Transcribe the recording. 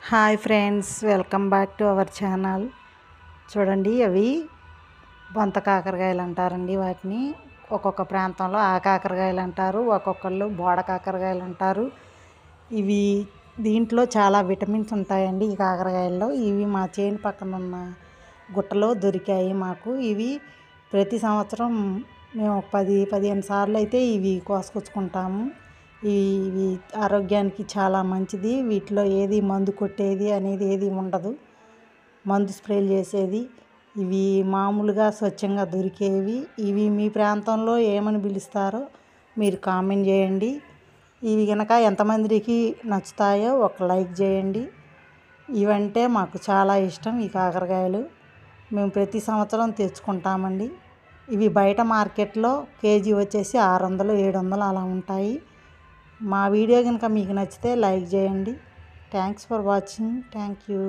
Hi friends, welcome back to our channel. చూడండి, అవి బొంత కాకరకాయలు అంటారండి. వాటిని ఒక్కొక్క ప్రాంతంలో ఆ కాకరకాయలు అంటారు, ఒక్కొక్కళ్ళు బోడ కాకరకాయలు అంటారు. ఇవి దీంట్లో చాలా విటమిన్స్ ఉంటాయండి ఈ కాకరకాయల్లో. ఇవి మా చేను పక్కన ఉన్న గుట్టలో దొరికాయి మాకు. ఇవి ప్రతి సంవత్సరం మేము 10-15 సార్లు అయితే ఇవి కోసుకొచ్చుకుంటాము. ఇవి ఆరోగ్యానికి చాలా మంచిది. వీటిలో ఏది మందు కొట్టేది అనేది ఏది ఉండదు, మందు స్ప్రేలు చేసేది. ఇవి మామూలుగా స్వచ్ఛంగా దొరికేవి. ఇవి మీ ప్రాంతంలో ఏమని పిలుస్తారో మీరు కామెంట్ చేయండి. ఇవి కనుక ఎంతమందికి నచ్చుతాయో ఒక లైక్ చేయండి. ఇవంటే మాకు చాలా ఇష్టం. ఈ కాకరకాయలు మేము ప్రతి సంవత్సరం తెచ్చుకుంటామండి. ఇవి బయట మార్కెట్లో కేజీ వచ్చేసి 600-700 అలా ఉంటాయి. మా వీడియో కనుక మీకు నచ్చితే లైక్ చేయండి. Thanks for watching. Thank you.